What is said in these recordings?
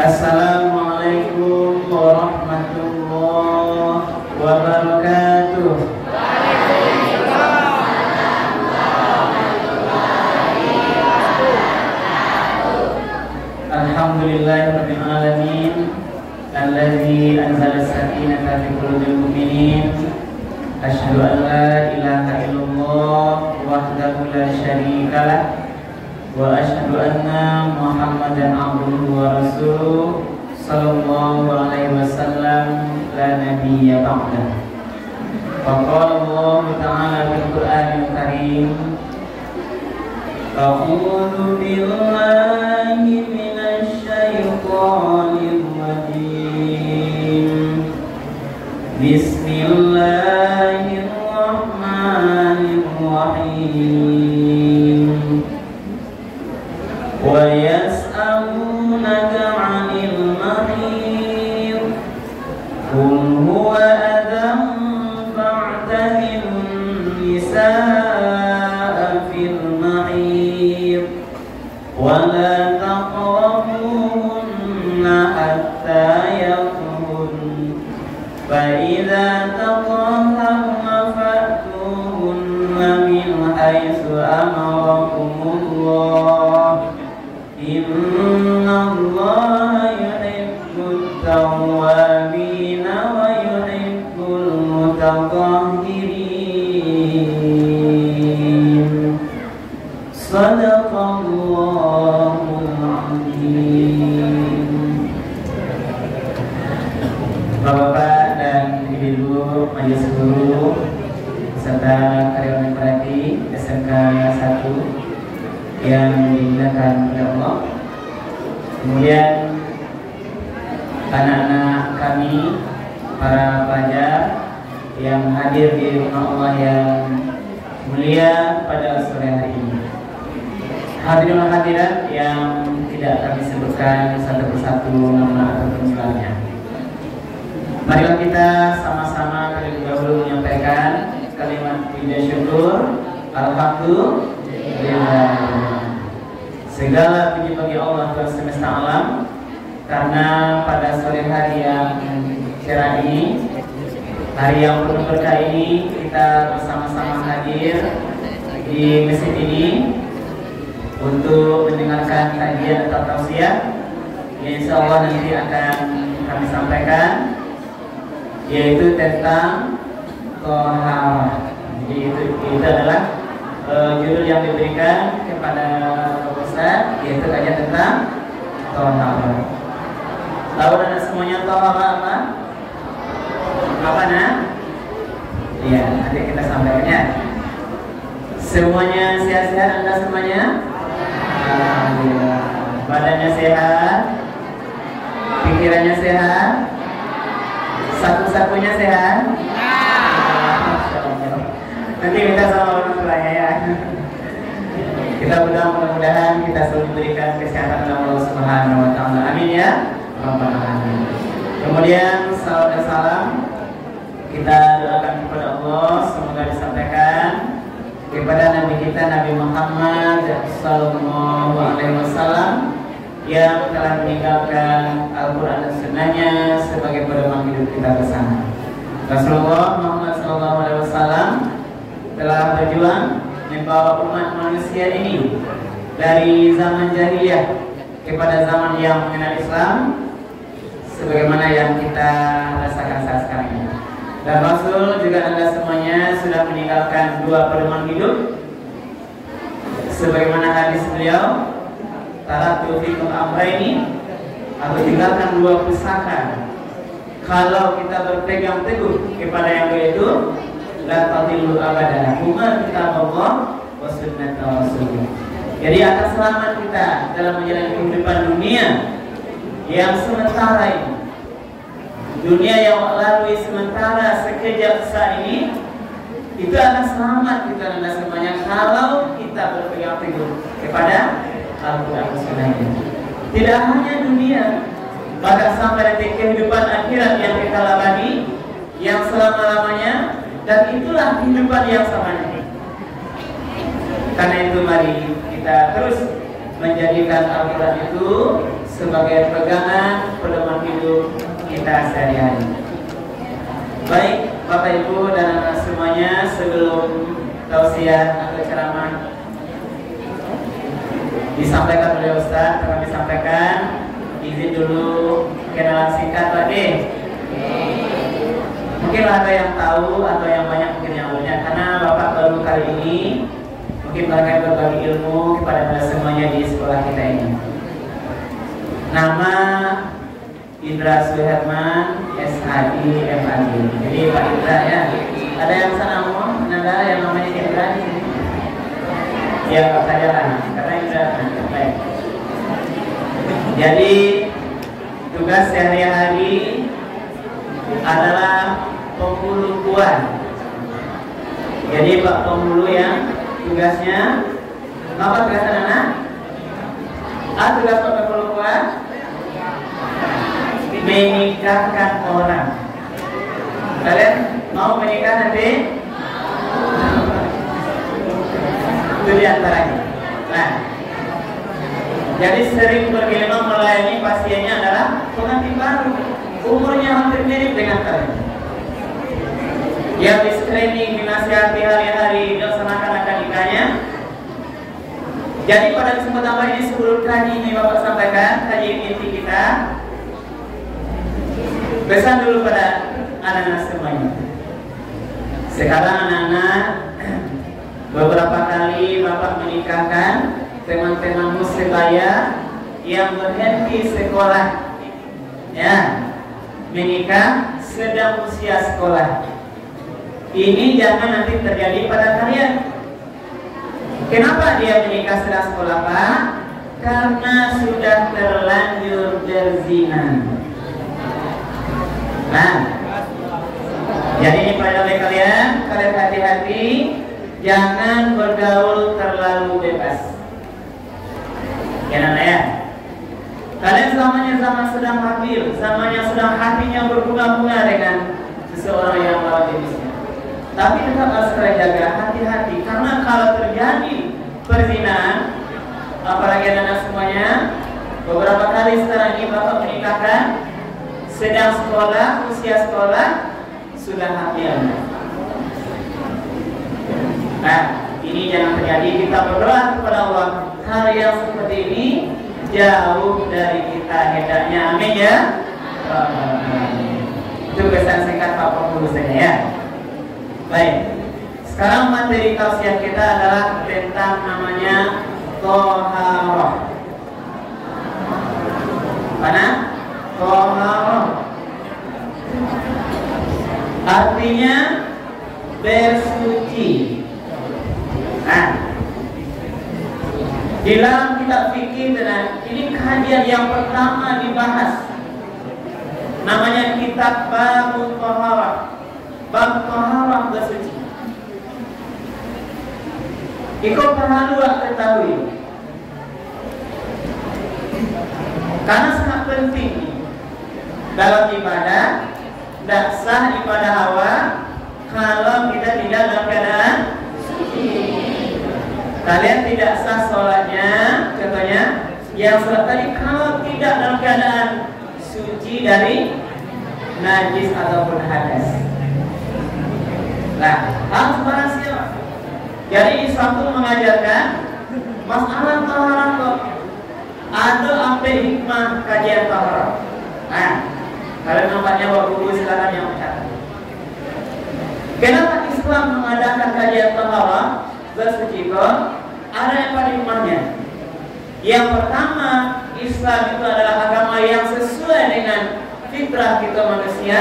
Assalamualaikum warahmatullahi wabarakatuh. Alhamdulillahirabbil alamin alladzi anzala as-sakinata fi qulubil mu'minin. Asyhadu an la ilaha illallah wahdahu la syarika lah wa asyhadu anna Muhammadan abduhu wa rasuluh sallallahu alaihi wasallam la nabiyya ba'dah. Wa qala Allah ta'ala fil Qur'anil Karim, a'udzu billahi minasy syaithanir rajim. Bismillahirrahmanirrahim. Wa yas'alunaka 'anil mahid qul huwa adhan fa'tazilun nisaa fil mahid wa la taqrabuhunna hatta yatahurun fa idza tatahharna fa'tuhunna min haitsu amarakumullah. Innallaha yuhibbut tawwabina wa yuhibbul mutatahhirin. Shadaqallahul azim. Bapak dan Ibu majelis guru serta karyawan perhati SMK 1 yang dimuliakan oleh Allah. Kemudian anak-anak kami, para pelajar yang hadir di rumah Allah yang mulia pada sore hari ini. Hadirin dan hadirat yang tidak kami sebutkan satu persatu nama atau penjelasannya. Marilah kita sama-sama terlebih dahulu menyampaikan kalimat puji syukur. Alhamdulillah. Segala puji bagi Allah Tuhan semesta alam, karena pada sore hari yang cerah ini, hari yang penuh berkah ini, kita bersama-sama hadir di masjid ini untuk mendengarkan kajian atau tausiah yang insya Allah nanti akan kami sampaikan, yaitu tentang Tohara. Jadi itu adalah judul yang diberikan kepada Bapak Ustaz, yaitu kajian tentang Tohara. Tahu anda semuanya Tohara apa? Apa nak? Iya, nanti kita sampaikan ya. Semuanya sehat-sehat anda semuanya? Alhamdulillah. Badannya sehat, pikirannya sehat, saku-sakunya sehat. Nanti kita sama orang tuanya ya. Kita berdoa mudah-mudahan kita selalu diberikan kesehatan oleh Allah Subhanahu wa taala. Amin ya rabbal alamin. Kemudian salawat dan salam kita doakan kepada Allah, semoga disampaikan kepada Nabi kita Nabi Muhammad sallallahu alaihi wasallam yang telah meninggalkan Al-Qur'an dan Sunnahnya sebagai pedoman hidup kita bersama. Rasulullah Muhammad sallallahu alaihi wasallam telah berjuang membawa umat manusia ini dari zaman jahiliyah kepada zaman yang mengenal Islam, sebagaimana yang kita rasakan saat sekarang ini. Dan Rasul juga anda semuanya sudah meninggalkan dua pedoman hidup, sebagaimana hadis beliau, taraktu fikum amrayni, aku tinggalkan dua pusaka. Kalau kita berpegang teguh kepada yang itu, la tadillu abadan, huma kitab Allah wa sunnat Rasulullah. Jadi akan selamat kita dalam menjalani kehidupan dunia yang sementara ini, dunia yang lalui sementara sekejap saat ini, itu akan selamat kita anda semuanya kalau kita berpegang teguh kepada Al-Quran dan Sunnah ini. Tidak hanya dunia, bahkan sampai nanti kehidupan akhirat yang kita labani, yang selama-lamanya. Dan itulah kehidupan yang sama ini. Karena itu mari kita terus menjadikan Al-Quran itu sebagai pegangan pedoman hidup kita sehari-hari. Baik Bapak Ibu dan anak semuanya, sebelum tausiah atau ceramah disampaikan oleh Ustaz, akan disampaikan, izin dulu kenalan singkat Pak D. Mungkin ada yang tahu atau yang banyak mungkin yang belum, karena Bapak baru kali ini mungkin barangkali berbagi ilmu kepada kita semuanya di sekolah kita ini. Nama Indra Suherman, SHI, MAD. Jadi Pak Indra ya. Ada yang sana ngomong, ada yang namanya Indra di sini. Ya Pak saja lah, karena Indra. Baik. Jadi tugas sehari-hari adalah pembulu kuan. Jadi Pak pembulu yang tugasnya apa tugasnya anak? Tugas Pak pembulu kuan menikahkan orang. Kalian mau menikah nanti? Itu diantaranya. Nah, jadi sering bergiliran melayani pasiennya adalah pengantin baru, umurnya hampir mirip dengan kalian. Yang di screening, dinasihati hari-hari, dilaksanakan akad nikahnya. Jadi pada kesempatan ini sebelum kaji ini Bapak sampaikan kaji inti kita. Pesan dulu pada anak-anak semuanya. Sekarang anak-anak, beberapa kali Bapak menikahkan teman-teman musibaya yang berhenti sekolah, ya, menikah sedang usia sekolah. Ini jangan nanti terjadi pada kalian. Kenapa dia menikah sedang sekolah Pak? Karena sudah terlanjur berzina. Nah, jadi ini pelajaran oleh kalian hati-hati, jangan bergaul terlalu bebas. Ya Nana ya. Kalian zaman sedang hamil, zamannya sedang hatinya berbunga-bunga dengan seseorang yang lawan jenisnya. Tapi tetap harus kalian jaga hati-hati, karena kalau terjadi perzinahan, apalagi anak-anak semuanya, beberapa kali sekarang ini Bapak menikahkan sedang sekolah, usia sekolah, sudah hamil. Nah, ini jangan terjadi. Kita berdoa kepada Allah, hal yang seperti ini jauh dari kita hendaknya. Amin ya. Itu pesan singkat Pak Pembulu saja ya. Baik. Sekarang materi tausiah kita adalah tentang namanya Toharoh. Mana? Toharoh. Artinya bersuci. Nah, di dalam kitab fikih dan ini kajian yang pertama dibahas. Namanya kitab Babut Toharah. Bab Toharah bersuci. Ikut perlu ketahui, karena sangat penting dalam ibadah. Tidak sah ibadah hawa kalau kita tidak dalam keadaan suci. Kalian tidak sah sholatnya, contohnya yang sholat tadi kalau tidak dalam keadaan suci dari najis ataupun hadas. Nah, harus berhasil. Jadi Islam itu mengajarkan masalah taharah kok. Ada apa hikmah kajian taharah. Nah, kalian nampaknya bawa buku silakan yang mencatat. Kenapa Islam mengadakan kajian taharah bersuci kok? Ada yang pada hikmahnya. Yang pertama, Islam itu adalah agama yang sesuai dengan fitrah kita manusia,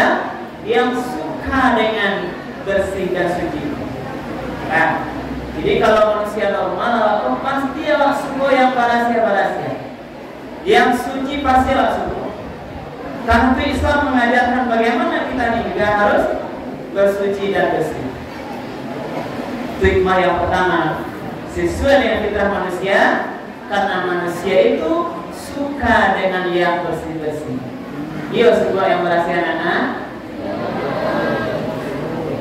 yang suka dengan bersih dan suci. Nah, jadi kalau manusia normal, pasti suku yang barasia. Yang suci pasti suku. Karena itu Islam mengajarkan bagaimana kita juga harus bersuci dan bersih. Hikmah yang pertama, sesuai dengan fitrah manusia, karena manusia itu suka dengan yang bersih-bersih. Iya, sebuah yang berasia anak.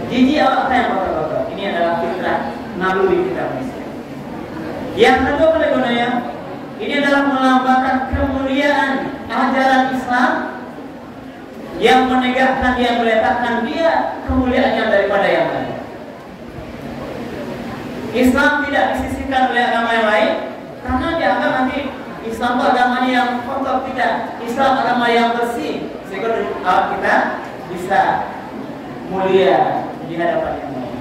Jijik apa yang kotor-kotor? Ini adalah fitrah naluri kita manusia. Yang kedua pada gunanya, ini adalah melambangkan kemuliaan yang menegakkan, yang meletakkan dia kemuliaannya daripada yang lain. Islam tidak disisihkan oleh agama yang lain karena dianggap nanti Islam itu agamanya yang kotor. Tidak, Islam agama yang bersih sehingga kita bisa mulia di hadapan yang lain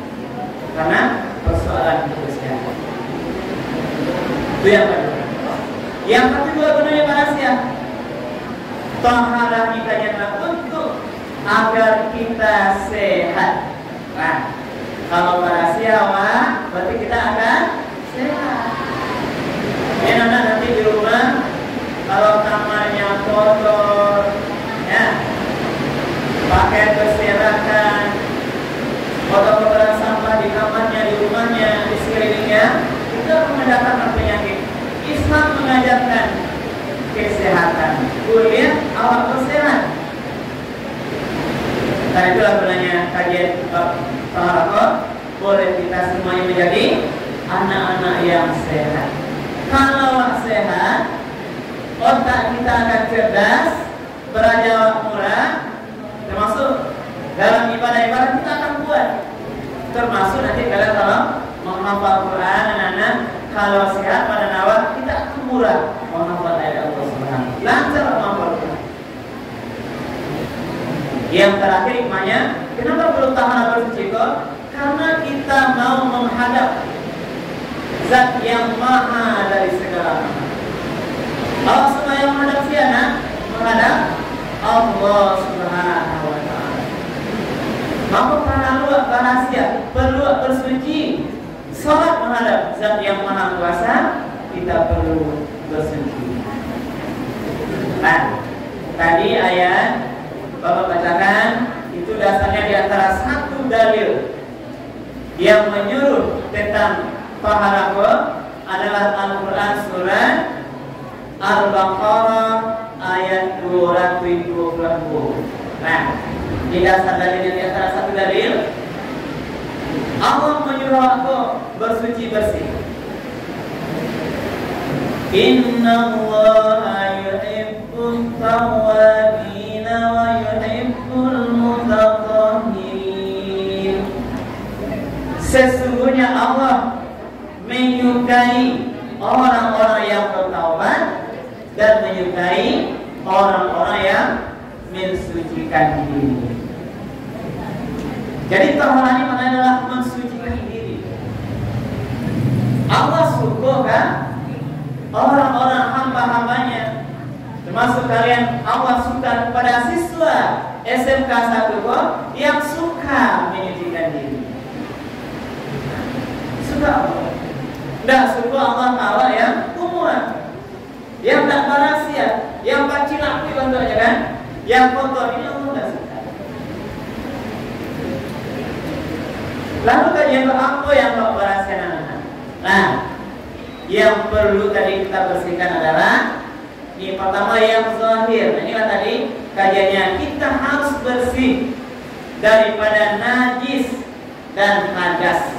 karena persoalan kebersihan. Itu yang kedua. Yang kedua gunanya rahasia. Taharah nikahnya untuk agar kita sehat. Nah, kalau rahasia berarti kita akan sehat. Ya nanti di rumah kalau kamarnya kotor, ya pakai berserakan, kotor-kotoran sampah di kamarnya, di rumahnya, di sekelilingnya, itu akan mendatangkan penyakit. Islam mengajarkan kesehatan. Kuliah awal bersehat. Nah itulah gunanya kajian taharah. Boleh kita semuanya menjadi anak-anak yang sehat. Kalau sehat, otak kita akan cerdas, beranjak murah, termasuk dalam ibadah-ibadah kita akan kuat. Termasuk nanti kalau menghafal Quran, anak-anak kalau sehat pada nawak kita akan murah menghafal ayat Allah Subhanahu. Lancar menghafal Quran. Yang terakhir hikmahnya, kenapa perlu taharah bersuci kok? Karena kita mau menghadap Zat yang maha dari segala. Allah Subhanahu yang menghadap siapa? Menghadap Allah Subhanahu wa ta'ala. Maka perlu rahasia, perlu bersuci. Salat menghadap Zat yang maha kuasa, kita perlu bersuci. Nah, tadi ayat Bapak bacakan itu dasarnya di antara satu dalil yang menyuruh tentang taharah adalah Al-Quran surah Al-Baqarah ayat 220. Nah, di dasar dalilnya di antara satu dalil Allah menyuruh aku bersuci bersih. Inna Allaha yuhibbut tawwabin wa yuhibbul mutatahhirin. Sesungguhnya Allah menyukai orang-orang yang bertaubat dan menyukai orang-orang yang mensucikan diri. Jadi taharah ini maknanya adalah mensucikan diri. Allah suka kan orang-orang hamba-hambanya, termasuk kalian. Allah suka kepada siswa SMK 1 yang suka menyucikan diri. Suka Allah. Tidak suka Allah Ta'ala yang umuman, yang tak berasia, yang kecil laki contohnya kan, yang kotor ini Allah tidak suka. Lalu kajian apa yang tak berasia anak-anak? Nah, yang perlu tadi kita bersihkan adalah ini pertama yang zahir. Nah, inilah tadi kajiannya, kita harus bersih daripada najis dan hadas.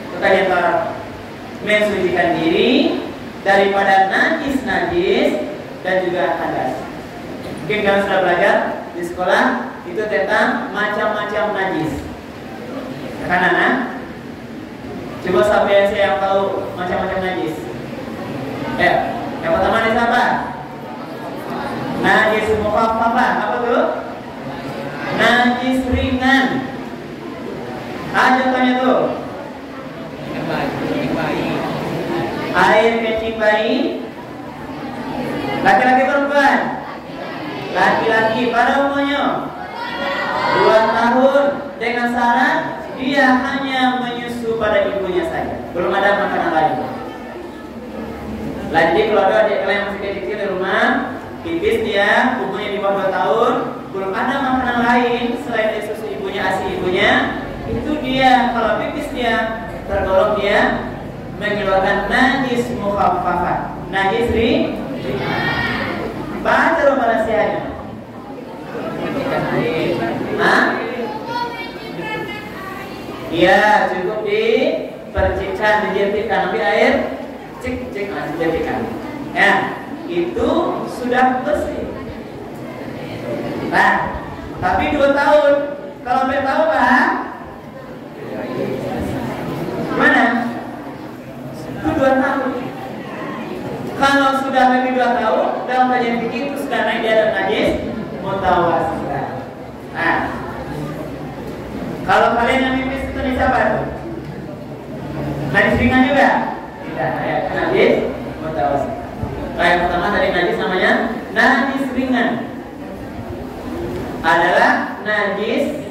Itu kajian taharah. Mensucikan diri daripada najis-najis dan juga hadas. Mungkin kalian sudah belajar di sekolah itu tentang macam-macam najis. Kanan, coba sampai saya yang tahu macam-macam najis. Yang pertama najis apa? Najis mukhaffafah. Apa tuh? Najis ringan. Contohnya tuh air kencing bayi, laki-laki perempuan, laki-laki pada umurnya 2 tahun dengan syarat dia hanya menyusu pada ibunya saja, belum ada makanan lain. Jadi kalau ada adik kalian masih kecil di rumah, pipis dia, umurnya di bawah 2 tahun, belum ada makanan lain selain susu ibunya, ASI ibunya, itu dia kalau pipis dia tergolong dia mengeluarkan najis mukhaffafah, najis ringan. Baca rumah nasihatnya. Iya, cukup dipercikkan, dijentikan, ambil air, cek, dijentikan. Ya, itu sudah bersih. Nah, Tapi 2 tahun. Kalau sampai tahun Pak, gimana? Itu 2 tahun. Kalau sudah lebih 2 tahun, dalam kajian fikih itu sudah naik di atas najis mutawassit. Nah, kalau kalian yang pipis itu najis apa tuh? Najis ringan juga? Tidak, ya, najis mutawassit. Yang pertama tadi najis namanya najis ringan. Adalah najis,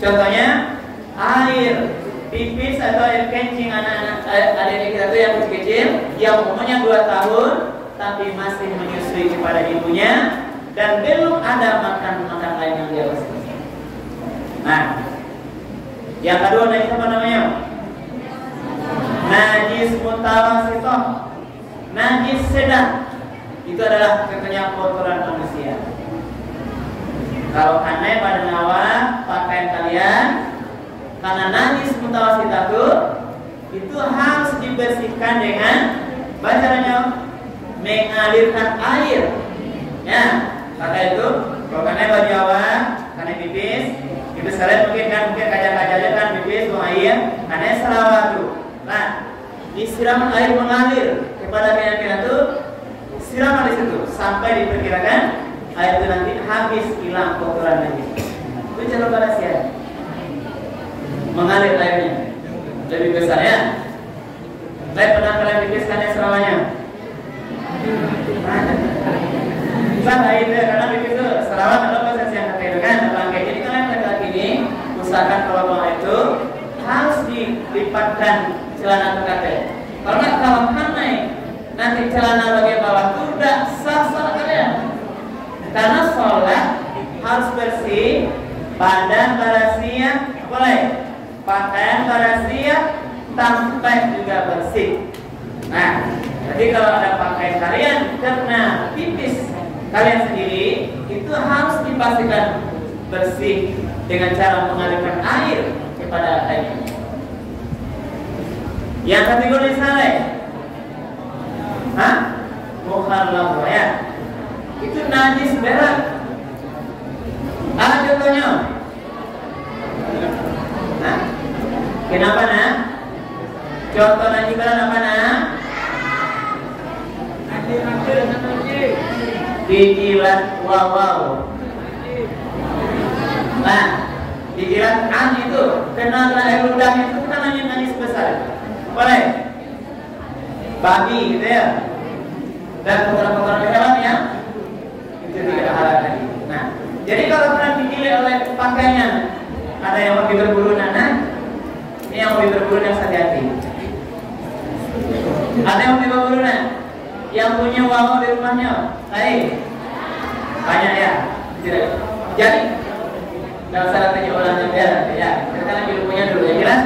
contohnya air pipis atau air kencing anak-anak adik kita tuh yang kecil yang umurnya 2 tahun tapi masih menyusui kepada ibunya dan belum ada makan lain yang dia bersih. Nah, yang kedua najis apa namanya? Najis mutawassithah, najis sedang. Itu adalah contohnya kotoran manusia. Kalau aneh pada nawa pakaian kalian, karena najis mutawassithah itu harus dibersihkan dengan caranya mengalirkan air. Ya, maka itu kalau kalian baju awal, kalian pipis, itu selain mungkin kaca-kaca kan pipis buang air, kalian selawat tuh. Nah, disiram air mengalir kepada kalian tuh, siram di situ sampai diperkirakan air itu nanti habis hilang kotoran najis. Itu cara bersihan. Mengalir airnya lebih besar ya. Saya pernah kalian pipis selamanya. Nah, itu karena pipis itu selama kalau proses yang kata itu kan bangkai. Jadi kalian laki-laki ini usahakan kalau buang itu harus dilipatkan celana terkate. Karena kalau naik nanti celana bagian bawah itu udah sah-sah kalian. Karena sholat harus bersih, badan bersiap, boleh. Pakaian bersiap, sampai juga bersih. Nah, jadi kalau ada pakaian kalian karena pipis kalian sendiri, itu harus dipastikan bersih dengan cara mengalirkan air kepada air. Yang kategori saleh, mukhalafah ya, itu najis berat. Ada contohnya. Nah, kenapa nah? Contoh najis berat apa nah? Dijilat wawaw. Nah, dijilat itu kena air ludah itu kan najis besar. Boleh? Babi gitu ya. Dan kotoran-kotoran hewan ya, itu tidak halal lagi. Nah, jadi kalau pernah dijilat oleh pakaiannya, ada yang mau berburu nana, ini yang mau berburu yang hati-hati. Ada yang mau berburu nana, yang punya walau di rumahnya, banyak ya. Tidak. Jadi, nggak usah tanya ulangnya ya. Kita kan ilmunya dulu ya jelas.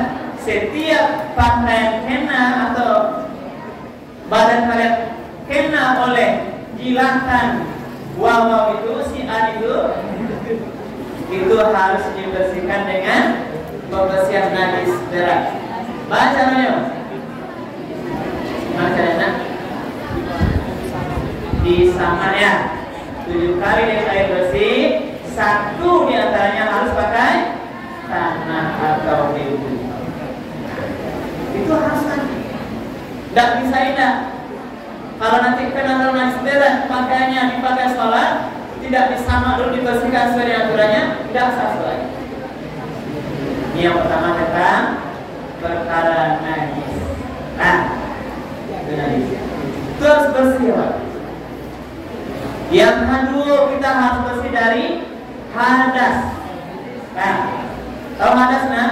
Setiap pakaian kena atau badan kalian kena oleh jilatan walau itu si A itu harus dibersihkan dengan pembersihan najis berat. Baca namanya. Macamnya disamar ya 7 kali dengan air bersih, 1 diantaranya harus pakai tanah atau debu. Itu harus nanti. Tidak bisa tidak. Kalau nanti kena najis berat pakaiannya dipakai sholat, tidak disamak dulu dibersihkan sesuai dengan aturannya, tidak sah sholat. Ini yang pertama tentang perkara najis. Nah, itu najis. Itu harus bersih ya. Yang kedua kita harus bersih dari hadas. Nah, tahu hadas nah?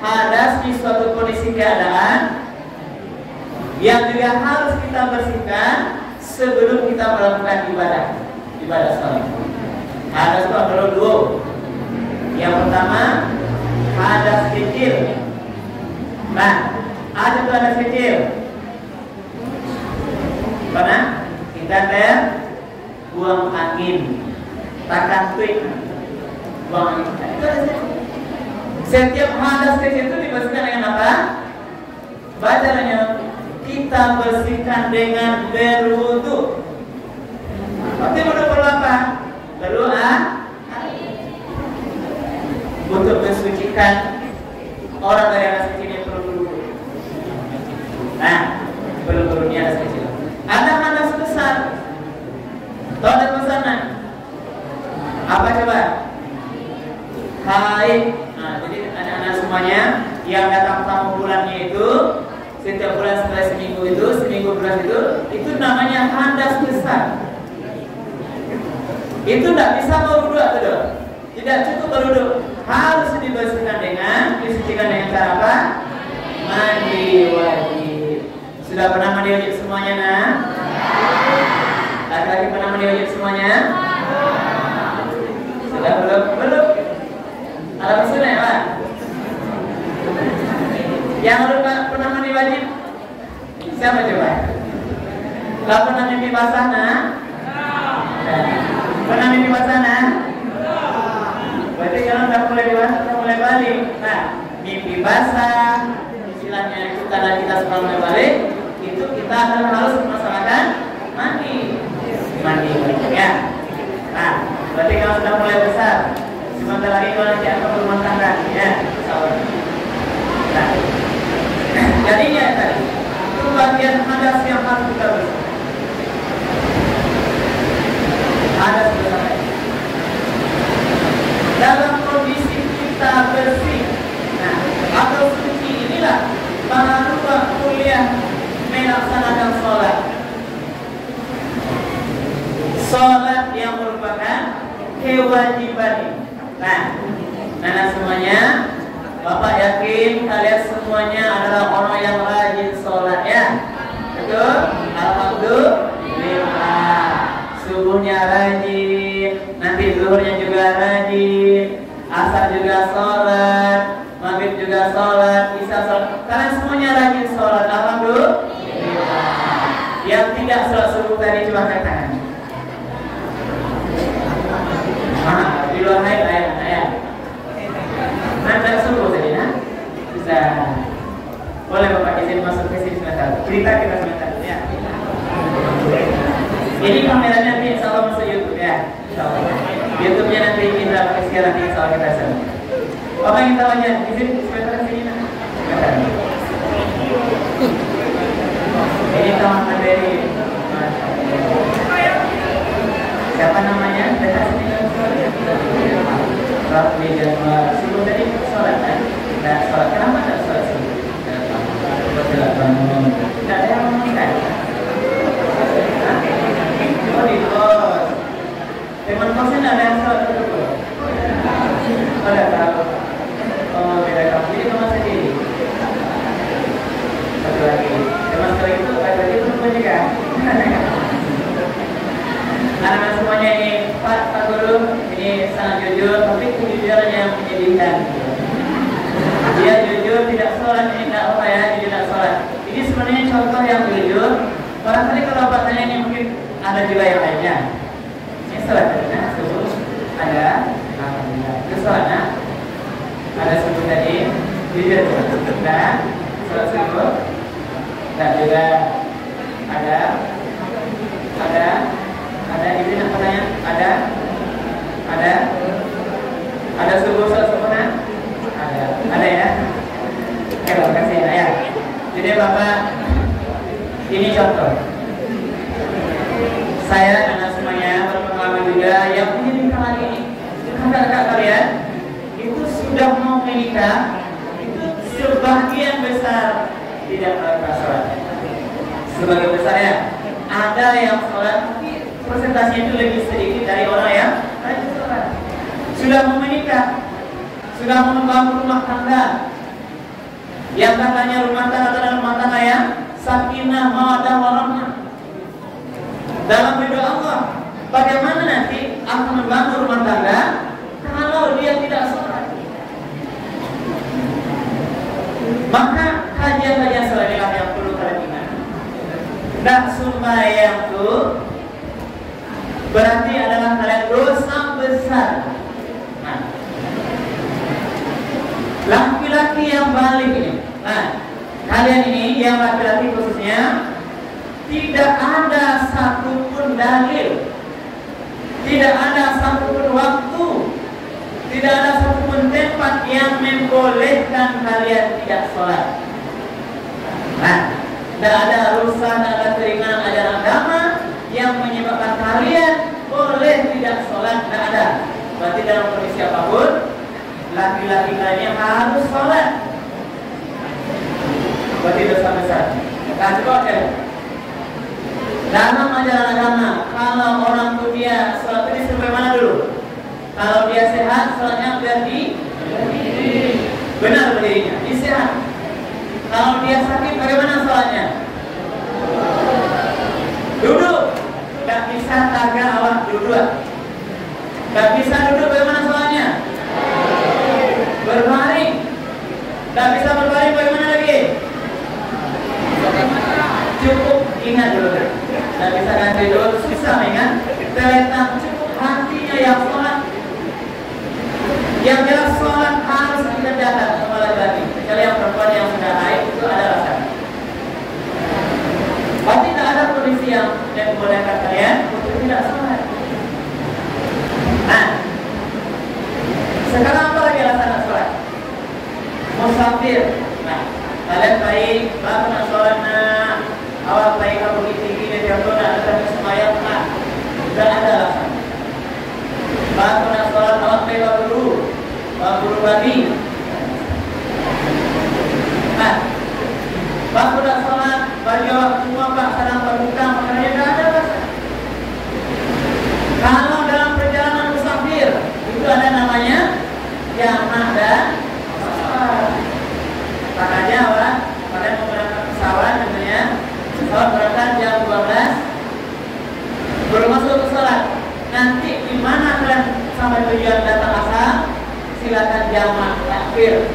Hadas di suatu kondisi keadaan yang juga harus kita bersihkan sebelum kita melakukan ibadah salat. Hadas itu ada 2. Yang pertama hadas kecil. Nah, ada itu hadas kecil. Mana? Kita buang angin, takkan tweet, buang angin. Itu ada. Setiap hadas kecil itu dibersihkan dengan apa? Bacanya kita bersihkan dengan berwudu. Berarti perlu apa? Perlu Apa coba? Haid. Nah, jadi anak-anak semuanya yang datang tamu bulannya itu setiap bulan setelah seminggu belas itu namanya hadas besar. Itu tidak bisa berwudu atau tidak cukup berwudu, harus dibersihkan disucikan dengan cara apa? Mandi wajib. Sudah pernah mandi wajib semuanya, nah? Laki-laki pernah mandi wajib semuanya? Sudah belum? Alam sunnah ya, Pak? Yang pernah mandi wajib? Siapa coba? Kalau pernah mimpi basah, nah? Pernah mimpi basah, nah? Berarti kalau udah mulai balik. Nah, mimpi basah, istilahnya itu karena kita sudah mulai balik, itu kita akan harus melaksanakan mandi ya. Nah, berarti kalau sudah mulai besar, sebentar lagi kalau nanti akan berumah tangga, ya. Nah, jadinya tadi itu bagian hadas yang harus kita bersih. Hadas bersama. Dalam kondisi kita bersih, nah, atau suci inilah para kuliah melaksanakan sholat yang merupakan kewajiban. Nah, anak semuanya, Bapak yakin kalian semuanya adalah orang yang rajin sholat, ya? Betul? Alhamdulillah. Subuhnya rajin, nanti zuhurnya juga rajin, asar juga sholat, maghrib juga sholat, isya sholat. Kalian semuanya rajin sholat, alhamdulillah. Yang tidak sholat subuh tadi cuma angkat tangan. Di luar ayat. Nanti subuh tadi, nah? Bisa. Boleh Bapak izin masuk ke sini sebentar. Cerita kita sebentar, ya. Ini kameranya nanti insya Allah masuk YouTube, ya. YouTube-nya nanti Indra Pakai nanti insya Allah kita share. Bapak ingin tahu aja, izin sebentar ke sini, nah. Sebentar. Ini teman dari siapa namanya? Datang sini. Rafi dan subuh tadi sholat, kan? Nah, sholat kenapa tidak sholat subuh? Tidak bangun. Tidak ada yang meminta. Oh di kos. Teman kosnya ada yang sholat dulu. Ada tahu. Oh beda kamu. Jadi teman sendiri. Satu lagi. Teman sekali itu lagi perempuan juga. Anak-anak semuanya ini Pak Guru ini sangat jujur, tapi kejujurannya yang menyedihkan. Dia jujur tidak sholat, ini tidak apa ya, dia tidak sholat. Ini sebenarnya contoh yang jujur. Barangkali kalau Bapak tanya ini mungkin ada juga yang lainnya. Ini sholat, nah, subuh ada, alhamdulillah. Itu sholat, nah, ada subuh tadi, jujur, nah, sholat subuh, dan juga ada izin apa tanya? Ada subuh sempurna? Ada ya? Terima kasih ya. Jadi Bapak, ini contoh. Saya dan semuanya berpengalaman juga yang punya nikah lagi ini. Kakak-kakak kalian itu sudah mau menikah, itu sebagian besar tidak melakukan sholat. Sebagian besar ya. Ada yang sholat, persentasinya itu lebih sedikit dari orang yang rajin sholat. Sudah mau menikah, sudah mau membangun rumah tangga, yang katanya rumah tangga adalah rumah tangga yang sakinah, mawaddah, warahmah. Dalam ridho Allah, bagaimana nanti akan membangun rumah tangga kalau dia tidak sholat? Maka kajian-kajian sholat yang perlu kalian ingat. Dan sembahyang itu berarti adalah kalian dosa besar. Nah, laki-laki yang balik ini, nah, kalian ini yang laki-laki khususnya, tidak ada satupun dalil, tidak ada satupun waktu, tidak ada satupun tempat yang membolehkan kalian tidak sholat. Nah, tidak ada urusan, tidak ada keringanan ajaran agama yang menyebabkan kalian boleh tidak sholat, tidak ada. laki-laki lainnya harus sholat. Berarti dosa besar. Nah, coba dalam ajaran agama, kalau orang tua sholat ini sampai mana dulu? Kalau dia sehat, sholatnya berarti benar berdirinya, dia sehat. Kalau dia sakit, bagaimana sholatnya? Duduk. Gak bisa tagak awak duduk. Gak bisa duduk, bagaimana sholatnya? Berbaring. Gak bisa berbaring, bagaimana lagi? Cukup ingat dulu. Gak bisa ganti dulu, susah ingat. Terletak cukup hatinya yang sholat. Yang jelas sholat harus kita datang kembali lagi. Kecuali yang perempuan yang sudah haid itu ada alasan. Pasti tidak ada kondisi yang membolehkan kalian untuk tidak sholat. Nah, sekarang apa lagi alasan sholat? Musafir. Nah, kalian baik, bapak nak sholat nak, awak baik kamu tinggi dan jatuh nak ada semayang nak, tidak ada alasan. Bapak nak sholat awak baik guru babi. Nah, bapak nak sholat bagi awak semua pak sedang berbuka, makanya tidak ada alasan. Kalau dalam perjalanan musafir itu ada namanya jamak dan pesawat. Makanya awak kalian menggunakan pesawat tentunya. Pesawat berangkat jam 12 belum masuk ke sholat. Nanti di mana kalian sampai tujuan datang asal, silakan jamak takbir.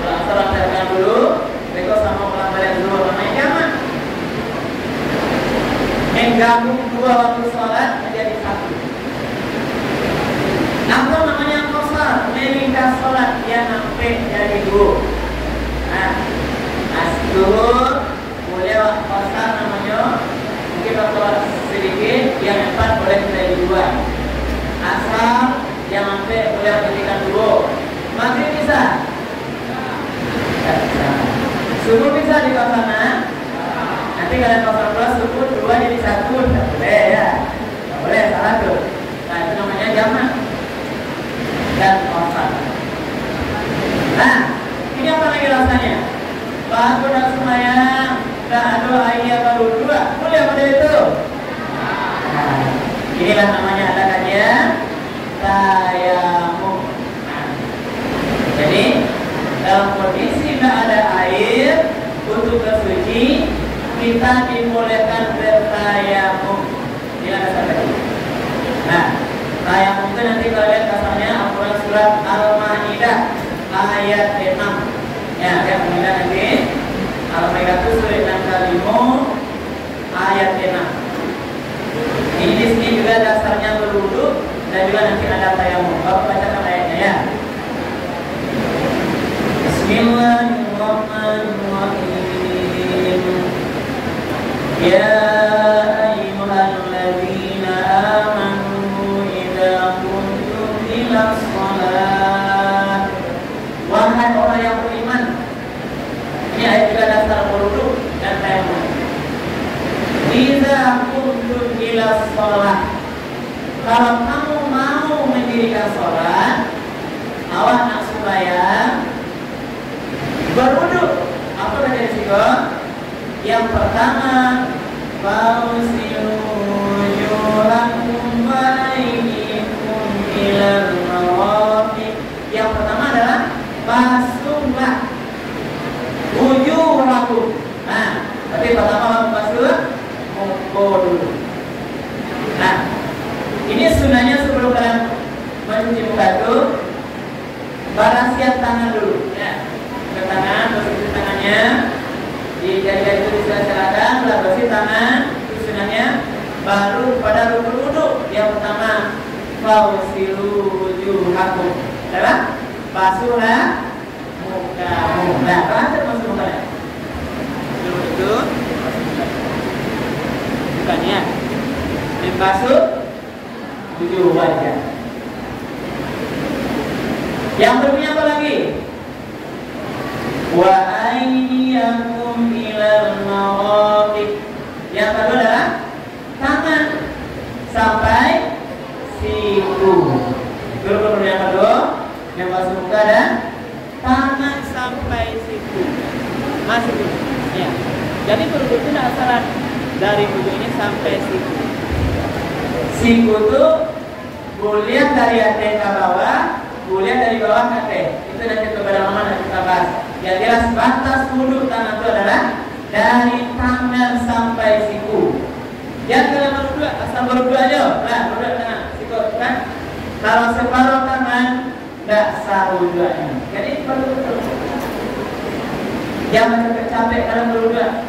Kalau sholat datang dulu, mereka sama pulang balik dulu, namanya jamak. Menggabung dua waktu sholat menjadi satu. Apa namanya qasar? Meringkas sholat yang sampai jadi dua. Nah, asdur boleh qasar namanya. Mungkin waktu sedikit, yang 4 boleh menjadi 2. Asal yang sampai boleh menjadikan 2. Maghrib bisa? Subuh bisa di sana. Nanti kalian qasar plus subuh 2 jadi 1. Tidak boleh ya. Tidak boleh, salah tuh. Nah, itu namanya jamak dan qasar. Nah, ini apa lagi rasanya? Baru dan semayang, tak ada ayat baru 2. Boleh pada itu? Nah, inilah namanya ada kajian tayamum. Nah, jadi dalam kondisi tidak ada air untuk bersuci, kita dimulaikan bertayamum. Inilah dasar tadi. Nah, tayamum itu nanti kalian kasarnya Al-Quran surat Al-Ma'idah ayat 6. Ya, kemudian nanti Al-Maidah itu surat 65 ayat 6. Ini di sini juga dasarnya berwudu dan juga nanti ada tayamum. Bapak bacakan ayatnya ya. Bismillahirrahmanirrahim. Ya ayyuhalladzina amanu idza qumtum ilas shalah. Wahai orang yang beriman. Ini ayat juga dasar berwudu dan tayamum. Idza qumtum ilas shalah. Kalau kamu mau mendirikan sholat, awak nak sembahyang, berwudu. Apa kata risiko? Yang pertama, fausilu wujuhakum wa aydikum ilal marafiq. Yang pertama adalah basuhlah wujuhakum. Nah, berarti pertama basuh muka dulu. Nah, ini sunahnya sebelum kalian mencuci muka itu berasiat tangan dulu ya. Ke tangan, bersih tangannya. Di jari-jari itu disilakan, setelah bersih tangan, itu sunahnya. Baru pada rukun wudu. Yang pertama, fausilu wujuhakum. Apa? Basuhlah mukamu. Nah, apa maksud mukanya? Itu bukannya membasuh wujud wajah. Yang berikutnya apa lagi? Wa aydiyakum ilal marafiq. Yang kedua adalah tangan sampai siku. Itu yang kedua, yang basuh muka dan dari ujung ini sampai siku. Siku tuh boleh dari hati ke bawah, boleh dari bawah ke atas. Itu nanti kepada mana kita bahas. Yang jelas batas wudhu tangan itu adalah dari tangan sampai siku. Jangan kalian berdua, asal berdua aja. Nah, berdua tangan, siku kan. Kalau separuh tangan, tidak sah wudhunya. Jadi betul-betul. Jangan capek kalian berdua.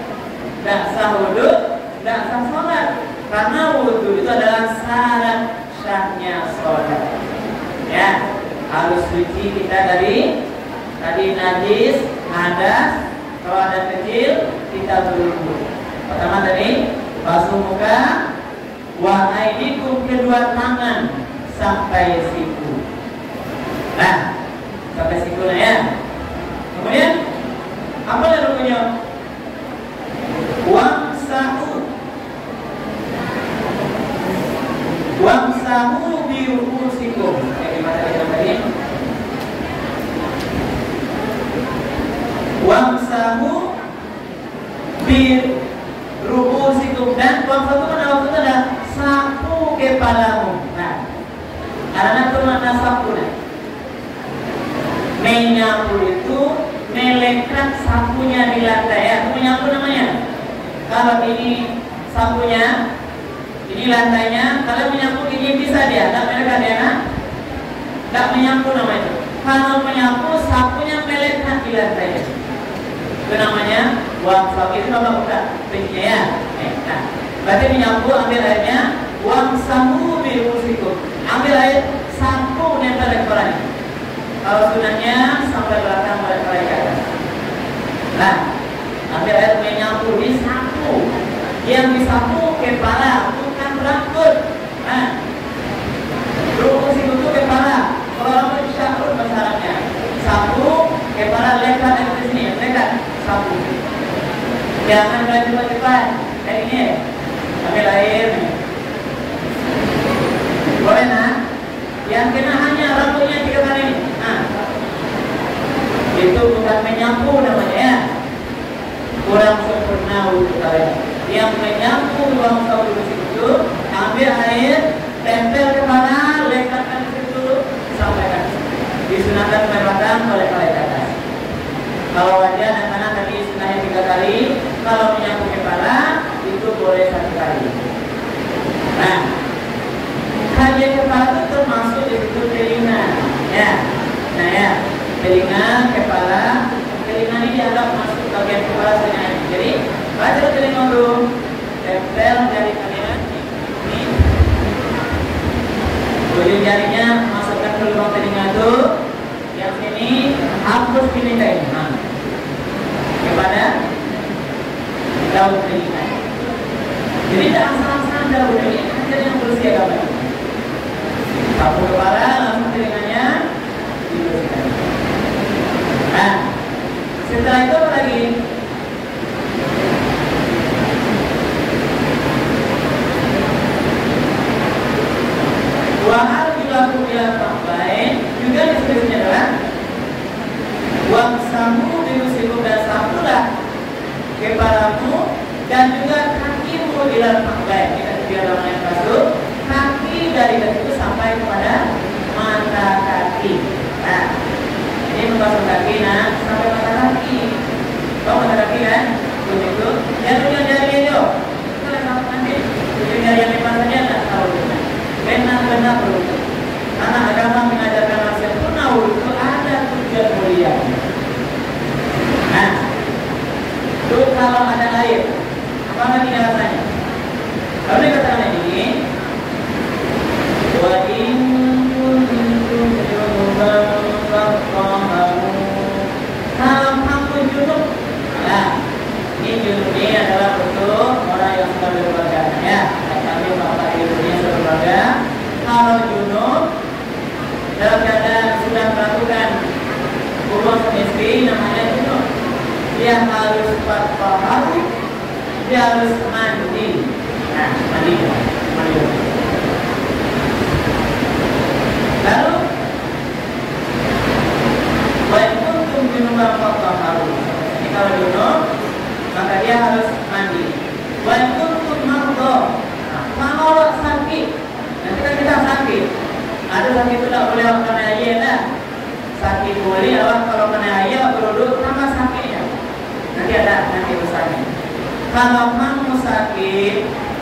Tidak sah wudhu, tidak sah sholat. Karena wudhu itu adalah syarat sahnya sholat. Ya, harus suci kita dari tadi najis, hadas, kalau ada kecil kita berwudhu. Pertama tadi basuh muka, wa aidikum, kedua tangan sampai siku. Nah, sampai siku ya. Kemudian apa yang rukunnya? Wamsahu bi ru'usikum. Gimana tadi? Wamsahu bi ru'usikum, dan wamsahu pada waktu itu adalah sapu kepalamu. Nah, karena itu makna sapu. Menyapu itu melekat sapunya di lantai. Ya, menyapu namanya. Kalau ini sapunya, ini lantainya, kalau menyapu ini bisa dia, tak melekat dia, nah? Tak menyapu namanya. Kalau menyapu, sapunya melekat di lantai. Itu namanya wamsahu. Itu bapak buka pencinya ya. Nah, berarti menyapu, ambil airnya, wamsahu bi ru'usikum. Ambil air, sapu nempel di kepalanya. Kalau sunahnya sampai belakang pada kepala ke atas. Nah, ambil air menyapu, disapu. Yang disapu kepala, bukan rambut. Nah, ru'usikum itu kepala. Kalau rambut syahrul masalahnya. Sapu kepala, lekat dari sini, lekat sapu. Jangan belajar cepat-cepat. Kayak ini. Ambil air. Boleh nah? Yang kena hanya rambutnya 3 kali ini. Nah, itu bukan menyapu namanya ya. Kurang sempurna wudhu kalian. Yang menyapu wamsahu itu, ambil air, tempel kepala, lekatkan di situ sampai kan. Disunahkan melewatkan oleh kepala ke atas. Kalau wajah dan tangan tadi sunahnya 3 kali. Kalau menyapu kepala itu boleh 1 kali. Nah, kajian kepala itu termasuk di situ telinga, ya. Nah ya, telinga, kepala, telinga ini dianggap masuk bagian kepala sebenarnya. Jadi baca telinga dulu, tempel jari kalian ini, ujung jarinya masukkan ke lubang telinga itu, yang ini hapus ini kain, nah, kepada daun telinga. Jadi tidak asal-asalan daun ini, hanya yang bersih agama ini. Sapu kepala, langsung telinganya dibersihkan. Nah, setelah itu apa lagi? Wahal dilaku bila lain juga disebutnya adalah wamsahu birusikum, dan sapulah kepalamu dan juga kakimu bila lain. Kita tidak dalam yang masuk kaki dari kaki itu sampai kepada mata kaki. Nah, ini membasuh kaki, nah sampai mata kaki. Tahu mata kaki kan? Begitu. Yang punya jari itu, itu yang tahu nanti. Ujung jari yang lepas saja tak tahu. Benar-benar perlu. Karena agama mengajarkan sempurna wudhu itu Muli adalah kalau kena air beruduk tambah sakitnya. Nanti usahanya. Kalau kamu sakit,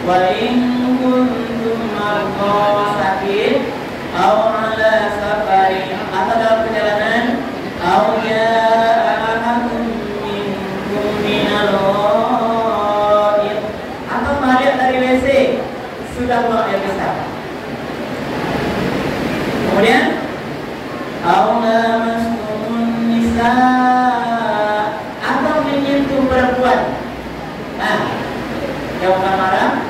wa in kuntum marqa sakit, atau ala safarin atau dalam perjalanan, atau ja'akum minkum minal ghaid atau balik dari WC sudah buang air besar. Kemudian Allah masukun nisa atau menyentuh perempuan. Nah, yang marah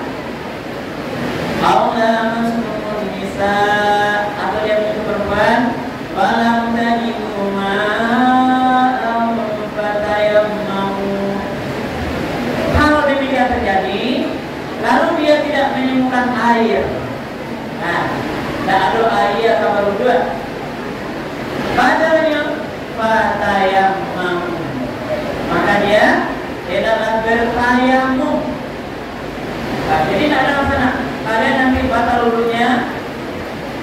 Allah masukun nisa atau dia menyentuh perempuan. Walam tajidu ma'am fatayammamu. Kalau demikian terjadi, lalu dia tidak menemukan air. Nah, tidak ada air atau beruduk. Padanya fatayamam, maka dia adalah bertayamum. Nah, jadi tidak ada masalah. Kalian nanti batal wudunya.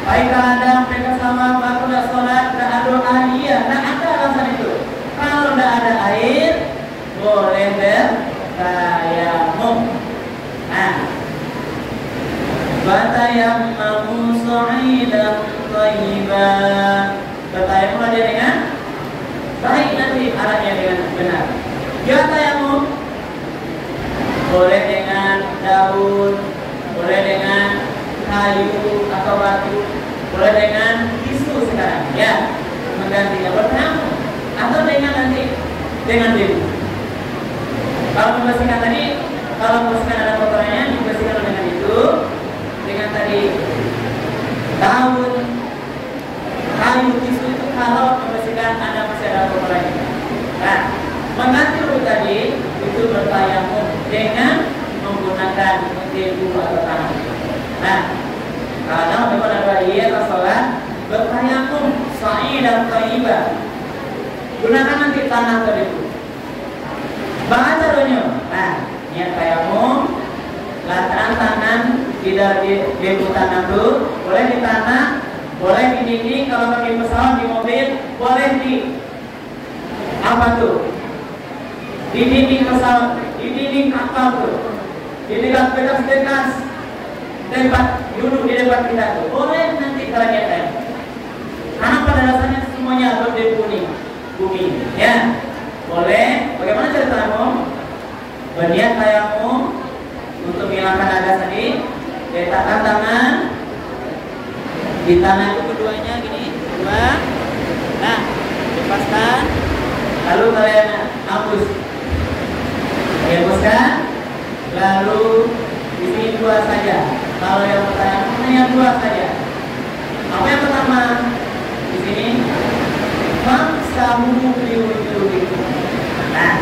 Baik ada mereka sama baru dah sholat, tidak ada air. Tidak ada alasan itu. Kalau tidak ada air, boleh bertayamum. Nah, fatayammamu sa'idan thayyiban. Bertayamum dia dengan baik, nanti arahnya dengan benar. Dia tayamum boleh dengan daun, boleh dengan kayu atau batu, boleh dengan tisu sekarang, ya, menggantinya bertayamum, atau dengan nanti dengan debu. Kalau membersihkan tadi, kalau membersihkan ada kotorannya, dibersihkan dengan itu, dengan tadi daun, kayu, tisu itu kalau membersihkan ada masih ada kotorannya. Nah, mengganti wudhu tadi itu bertayamum dengan menggunakan debu atau tanah. Nah, kalau memang ada air atau sholat, bertayamum sa'idan thayyiban. Gunakan nanti tanah atau debu. Baca doanya. Nah, niat tayamum, lantaran tangan tidak di debu tanah itu, boleh di tanah, boleh di dinding, kalau pakai pesawat di mobil, boleh di apa tuh? Di dinding pesawat, di dinding kapal tuh, di bekas-bekas tempat duduk di depan kita tuh, boleh nanti kalau niat tayamum. Karena pada dasarnya semuanya berdebu nih, bumi, ya. Boleh. Bagaimana cara tayamum? Berniat tayamum untuk menghilangkan hadas tadi, letakkan tangan di tangan itu keduanya gini, dua. Nah, lepaskan. Lalu kalian hapus. Hapuskan. Lalu di sini dua saja. Kalau yang pertama hanya dua saja. Apa yang pertama? Di sini famsahu biwujuhikum. Nah,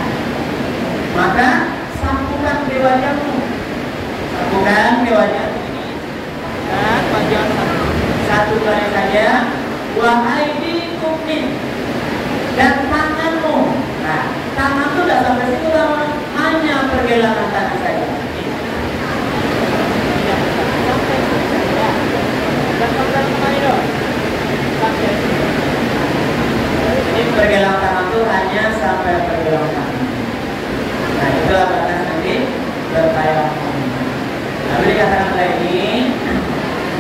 maka sapukan ke wajahmu. Sapukan ke wajah ini. Dan wajah satu kali saja. Wa aydikum dan tanganmu. Nah, tangan itu tidak sampai situ, hanya pergelangan tangan saja. Ini pergelangan tangan itu hanya sampai pergelangan tangan. Nah, itulah batas nanti bertayamum. Lalu dikatakan lagi,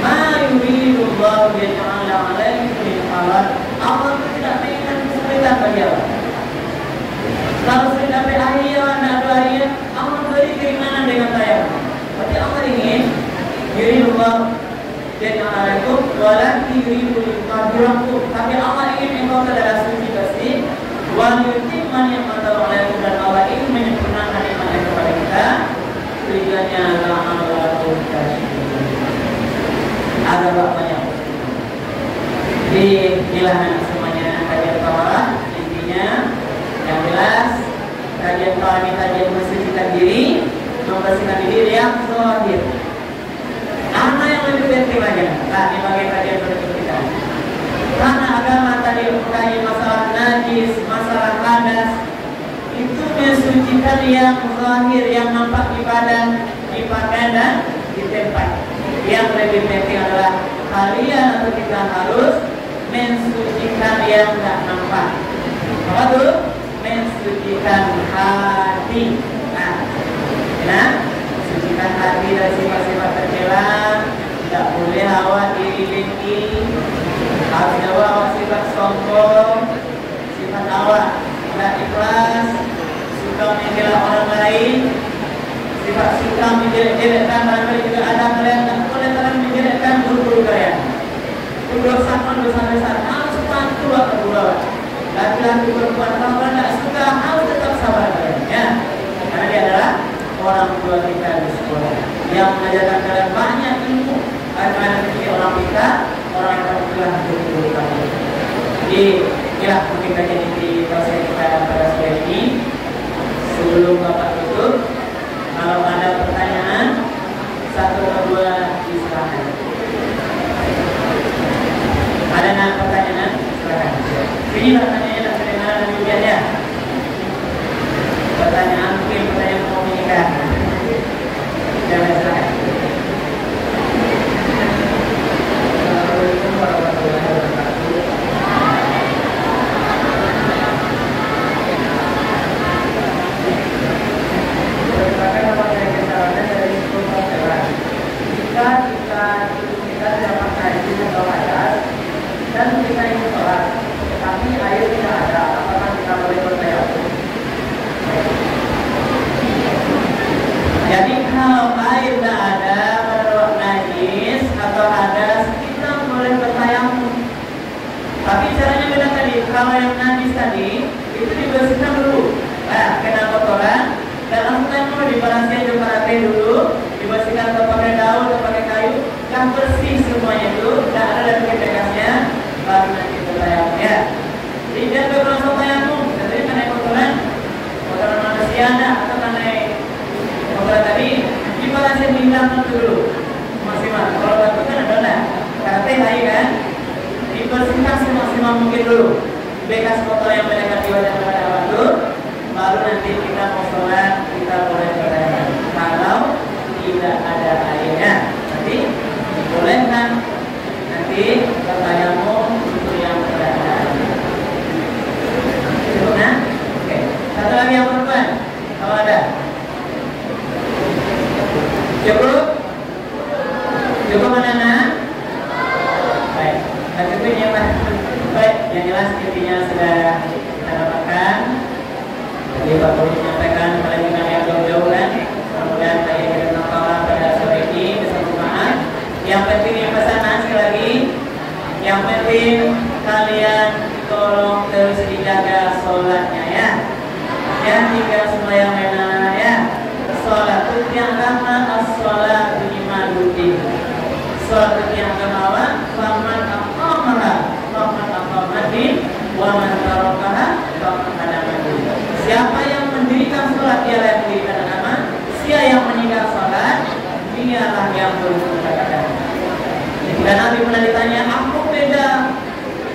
ma yuridullahu yaj'ala 'alaikum min haraj. Allah itu tidak menginginkan kesulitan bagi Allah. Kalau sudah dapat air, tidak ada air, Allah beri keringanan dengan tayamum. Berarti Allah ingin yuridullahu yaj'ala 'alaikum walakin yuridul yutahhirakum. Tapi Allah ingin engkau adalah suci bersih. Wa yutimma ni'matahu 'alaikum, dan Allah ingin menyempurnakan nikmatnya kepada kita. Tujuannya la'allakum tashkurun. Ada bapaknya. Di bilangan semuanya kajian tawaran, intinya yang jelas kajian tawaran ini kajian membersihkan diri, membersihkan diri yang zahir. Mana yang lebih penting lagi? Nah, ini bagian kajian berikut kita. Karena agama tadi kajian masalah najis, masalah hadas, itu mensucikan yang zahir, yang nampak di badan, di pakaian dan di tempat. Yang lebih penting adalah kalian atau kita harus mensucikan yang tak nampak. Apa tuh? Mensucikan hati. Nah, sucikan hati dari sifat-sifat tercela. Tidak boleh hawa diri tinggi, harus hawa sifat sombong, sifat hawa tidak ikhlas, suka menjela orang lain, sifat suka menjelek-jelekkan. Barangkali juga ada kalian tak boleh kalian menjelekkan guru-guru kalian. Itu dosa besar. Harus patuh kedua. Laki-laki perempuan kalau tidak suka harus tetap sabar kalian, ya. Karena dia adalah orang tua kita di sekolah yang mengajarkan kalian banyak ilmu. Bagaimana menjadi orang kita, orang yang terpulang guru-guru kami. Jadi, inilah mungkin kajian di proses kita pada sore ini. Sebelum Bapak tutup, kalau ada pertanyaan, satu atau dua silakan. Ada nak pertanyaan? Silakan. Ini pertanyaannya tak terdengar dan ujian ya. Pertanyaan mungkin pertanyaan komunikasi. Jangan silakan. Assalamualaikum warahmatullahi wabarakatuh. Perkenalkan nama saya Kesalahan dari Sekolah Pasaran. Jika kita tidak pakai izin atau hadas dan kita ingin sholat, tetapi air tidak ada, apakah kita boleh bertayamum? Jadi kalau air tidak ada pada najis atau hadas, kita boleh bertayamum. Tapi caranya beda tadi. Kalau yang najis tadi itu dibersihkan dulu. Nah, kena kotoran dan langsung dulu dibersihin diparate dulu, dibersihkan atau pakai daun atau pakai kayu, yang bersih semuanya itu, tidak ada dan bekasnya, baru nanti bertayamum ya. Jadi jangan langsung tayamum. Jadi karena kotoran manusia atau karena kotoran tadi dibersihin dihilangkan dulu maksimal. Kalau batu kan ada karate hai kan, dibersihkan semaksimal mungkin dulu. Bekas kotor yang mereka diwajah pada batu, baru nanti kita mau sholat kita boleh bertayamum. Kalau tidak ada airnya, nanti boleh kan nanti bertayamum untuk yang berada. Cukup nah? Oke. Satu lagi yang perempuan, kalau ada. Cukup? Cukup mana? Baik. Cukup ya Pak. Baik. Yang jelas intinya sudah kita dapatkan. Jadi Pak Guru menyampaikan kalian dengan yang jauh-jauh kan. Kemudian tadi kita menonton pada sore ini bisa bermanfaat. Yang penting yang pesanan sekali lagi. Yang penting kalian tolong terus dijaga sholatnya ya. Jangan tinggal sembahyang enak ya. Sholat itu yang agama, as-sholat imaduddin. Sholat itu yang agama, faman aqamaha, faman aqamatin, wa man tarakaha, faman hadamatin. Siapa yang mendirikan sholat, dialah yang mendirikan agama. Siapa yang meninggal sholat, dialah yang berbuat agama. Dan Nabi pernah ditanya, apa beda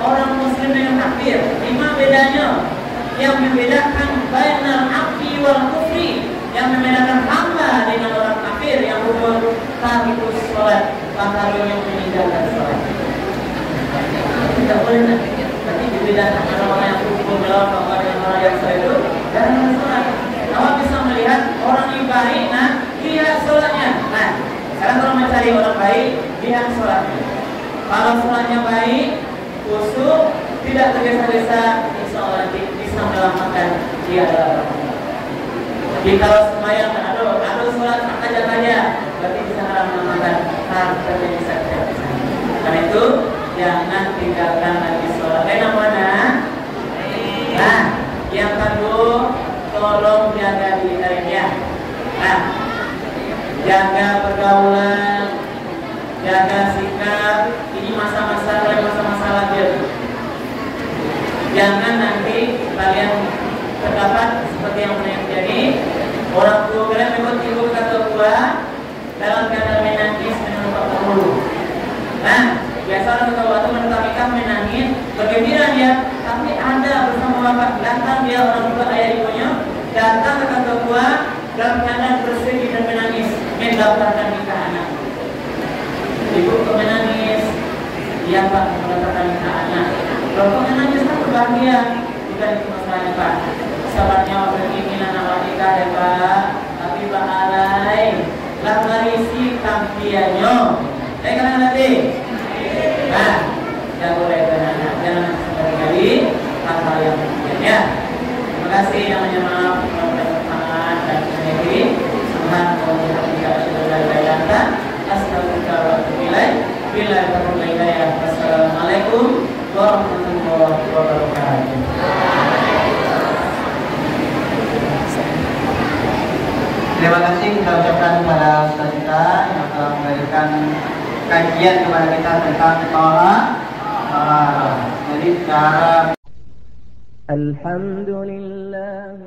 orang muslim dengan kafir? Lima bedanya. Yang membedakan bainal abdi wal kufri, yang membedakan hamba dengan orang kafir yang berbuat tarikus sholat, bahkan yang meninggalkan sholat. Tidak boleh nanti. Tapi dibedakan orang yang kufur melawan orang yang sholat itu dan sholat. Awak bisa melihat orang yang baik, nah lihat sholatnya. Nah, sekarang kalau mencari orang baik, lihat sholatnya. Kalau sholatnya baik, khusyuk, tidak tergesa-gesa, insya Allah bisa melamatkan dia adalah orang. Jadi kalau sembahyang ada sholat saja, berarti bisa melamatkan harta yang bisa kita. Karena itu jangan tinggalkan lagi sholat. Yang mana? Nah, yang kedua, tolong jaga diri kalian ya. Nah, jaga pergaulan, jaga sikap. Ini masa-masa lagi. Jangan nanti kalian terdapat seperti yang pernah terjadi. Orang tua kalian memang ibu kata tua dalam keadaan menangis menumpak penghulu. Nah, biasa orang tua itu menentang menangis, bergembira dia, tapi ada bersama bapak datang dia orang tua ayah ibunya datang ke kantor tua dalam keadaan bersedih dan menangis mendaftarkan nikah anak. Ibu menangis, Iya Pak, mengatakan anak. Rokoknya aja satu bahagia, bukan itu masalahnya Pak. Sahabatnya berkeinginan awak nikah ya Pak, tapi Pak alai lah marisi tampiannya. Kan nanti? Nah, tidak boleh anak, jangan sekali-kali hal-hal yang demikian ya. Terima kasih namanya maaf kalau ada kesalahan dan sendiri. Subhanallah wa bihamdihi astaghfirullah wa atubu ilaih. Wassalamualaikum warahmatullahi wabarakatuh. Terima kasih kita ucapkan kepada Ustaz kita yang telah memberikan kajian kepada kita tentang Toha. Jadi cara Alhamdulillah.